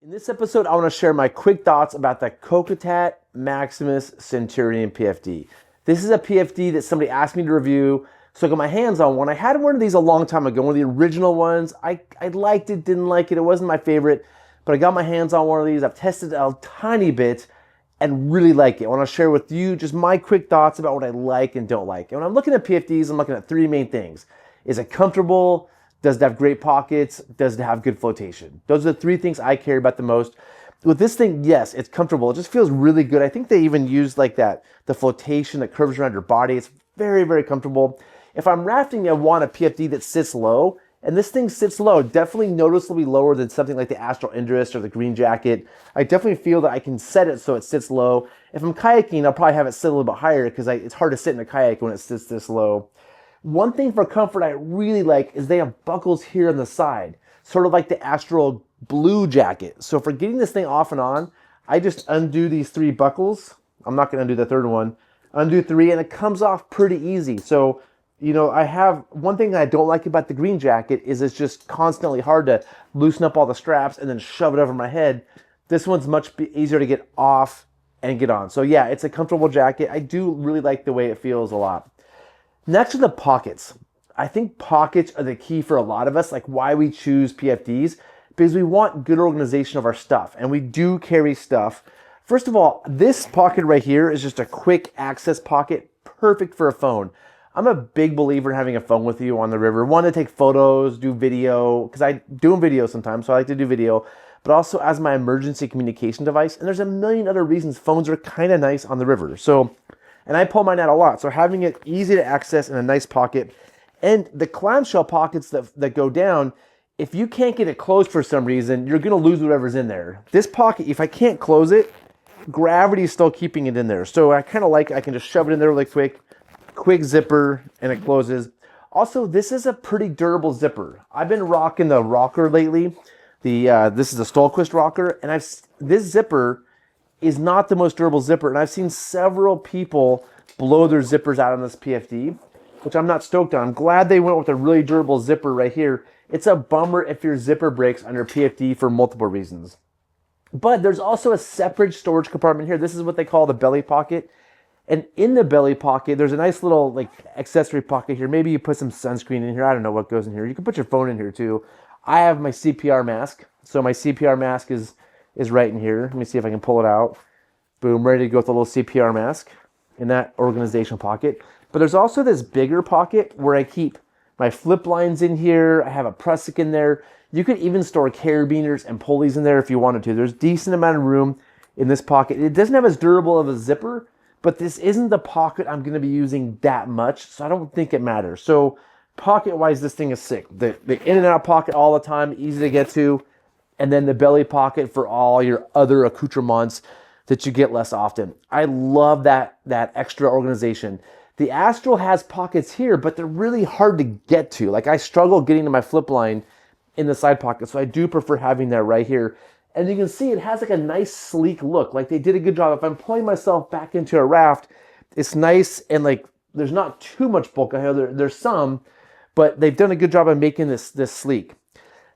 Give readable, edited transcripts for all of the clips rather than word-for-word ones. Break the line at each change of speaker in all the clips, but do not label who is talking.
In this episode, I want to share my quick thoughts about the Kokatat Maximus Centurion PFD. This is a PFD that somebody asked me to review, so I got my hands on one. I had one of these a long time ago, one of the original ones. I liked it, didn't like it, it wasn't my favorite, but I got my hands on one of these. I've tested it a tiny bit and really like it. I want to share with you just my quick thoughts about what I like and don't like. And when I'm looking at PFDs, I'm looking at three main things. Is it comfortable? Does it have great pockets? Does it have good flotation? Those are the three things I care about the most. With this thing, yes, it's comfortable. It just feels really good. I think they even use like that, the flotation that curves around your body. It's very, very comfortable. If I'm rafting, I want a PFD that sits low, and this thing sits low, definitely noticeably lower than something like the Astral Indris or the Green Jacket. I definitely feel that I can set it so it sits low. If I'm kayaking, I'll probably have it sit a little bit higher because it's hard to sit in a kayak when it sits this low. One thing for comfort I really like is they have buckles here on the side, sort of like the Astral Blue Jacket. So for getting this thing off and on, I just undo these three buckles. I'm not going to undo the third one. Undo three, and it comes off pretty easy. So, you know, I have one thing that I don't like about the Green Jacket is it's just constantly hard to loosen up all the straps and then shove it over my head. This one's much easier to get off and get on. So yeah, it's a comfortable jacket. I do really like the way it feels a lot. Next are the pockets. I think pockets are the key for a lot of us, like why we choose PFDs, because we want good organization of our stuff, and we do carry stuff. First of all, this pocket right here is just a quick access pocket, perfect for a phone. I'm a big believer in having a phone with you on the river. One, to take photos, do video, because I do video sometimes, so I like to do video, but also as my emergency communication device. And there's a million other reasons phones are kind of nice on the river. So, and I pull mine out a lot, so having it easy to access in a nice pocket. And the clamshell pockets that go down, if you can't get it closed for some reason, you're gonna lose whatever's in there. This pocket, if I can't close it, gravity is still keeping it in there. So I kind of like, I can just shove it in there really quick zipper, and it closes. Also, this is a pretty durable zipper. I've been rocking the rocker lately. This is a Stolquist rocker, and this zipper is not the most durable zipper, and I've seen several people blow their zippers out on this PFD, which I'm not stoked on. I'm glad they went with a really durable zipper right here. It's a bummer if your zipper breaks on your PFD for multiple reasons. But there's also a separate storage compartment here. This is what they call the belly pocket. And in the belly pocket, there's a nice little like accessory pocket here. Maybe you put some sunscreen in here. I don't know what goes in here. You can put your phone in here too. I have my CPR mask. So my CPR mask is right in here. Let me see if I can pull it out. Boom, ready to go with a little CPR mask in that organization pocket. But there's also this bigger pocket where I keep my flip lines in here. I have a prusik in there. You could even store carabiners and pulleys in there if you wanted to. There's a decent amount of room in this pocket. It doesn't have as durable of a zipper, but this isn't the pocket I'm going to be using that much, so I don't think it matters. So pocket-wise, this thing is sick. The in and out pocket all the time, easy to get to, and then the belly pocket for all your other accoutrements that you get less often. I love that extra organization. The Astral has pockets here, but they're really hard to get to. Like I struggle getting to my flip line in the side pocket, so I do prefer having that right here. And you can see it has like a nice sleek look. Like they did a good job. If I'm pulling myself back into a raft, it's nice and like there's not too much bulk. I know there's some, but they've done a good job of making this sleek.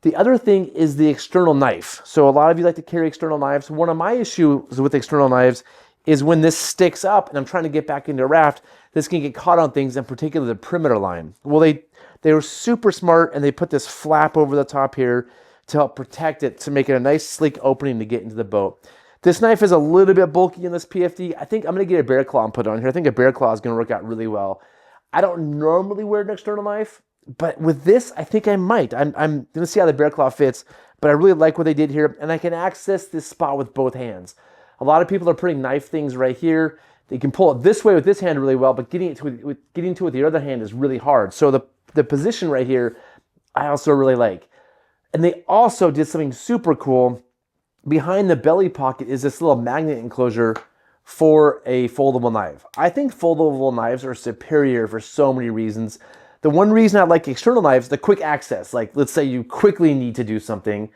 The other thing is the external knife. So a lot of you like to carry external knives. One of my issues with external knives is when this sticks up and I'm trying to get back into a raft, this can get caught on things, in particular the perimeter line. Well, they were super smart, and they put this flap over the top here to help protect it, to make it a nice sleek opening to get into the boat. This knife is a little bit bulky in this PFD. I think I'm going to get a bear claw and put it on here. I think a bear claw is going to work out really well. I don't normally wear an external knife, but with this, I think I might. I'm going to see how the bear claw fits, but I really like what they did here, and I can access this spot with both hands. A lot of people are putting knife things right here. They can pull it this way with this hand really well, but getting to it with the other hand is really hard. So the position right here, I also really like. And they also did something super cool. Behind the belly pocket is this little magnet enclosure for a foldable knife. I think foldable knives are superior for so many reasons. The one reason I like external knives, the quick access. Like let's say you quickly need to do something.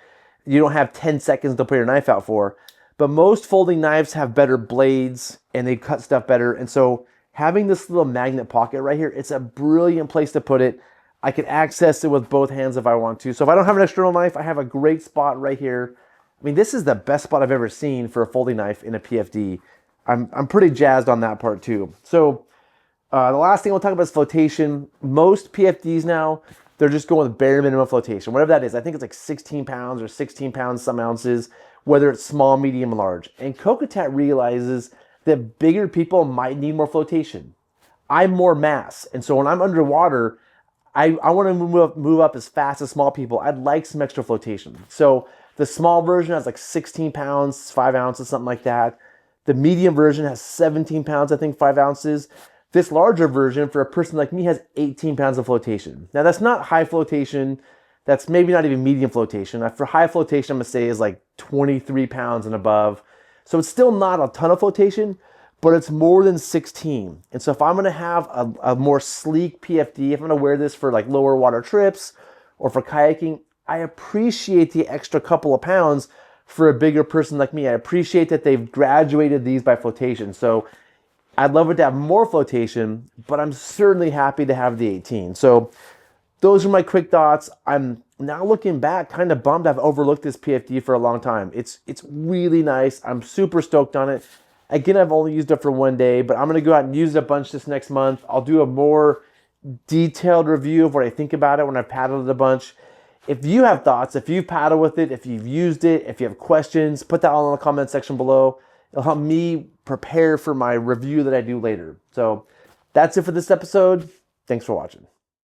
You don't have 10 seconds to put your knife out for. But most folding knives have better blades and they cut stuff better. And so having this little magnet pocket right here, it's a brilliant place to put it. I can access it with both hands if I want to. So if I don't have an external knife, I have a great spot right here I mean, this is the best spot I've ever seen for a folding knife in a PFD. I'm pretty jazzed on that part too. So the last thing we'll talk about is flotation. Most PFDs now, they're just going with bare minimum flotation, whatever that is. I think it's like 16 pounds or 16 pounds some ounces, whether it's small, medium, or large. And Kokatat realizes that bigger people might need more flotation. I'm more mass, and so when I'm underwater, I want to move up as fast as small people. I'd like some extra flotation. So the small version has like 16 pounds, 5 ounces, something like that. The medium version has 17 pounds, I think 5 ounces. This larger version for a person like me has 18 pounds of flotation. Now that's not high flotation. That's maybe not even medium flotation. For high flotation, I'm gonna say is like 23 pounds and above. So it's still not a ton of flotation, but it's more than 16. And so if I'm gonna have a more sleek PFD, if I'm gonna wear this for like lower water trips or for kayaking, I appreciate the extra couple of pounds for a bigger person like me. I appreciate that they've graduated these by flotation. So I'd love it to have more flotation, but I'm certainly happy to have the 18. So those are my quick thoughts. I'm now looking back, kind of bummed I've overlooked this PFD for a long time. It's really nice. I'm super stoked on it. Again, I've only used it for one day, but I'm going to go out and use it a bunch this next month. I'll do a more detailed review of what I think about it when I've paddled it a bunch. If you have thoughts, if you've paddled with it, if you've used it, if you have questions, put that all in the comment section below. It'll help me prepare for my review that I do later. So that's it for this episode. Thanks for watching.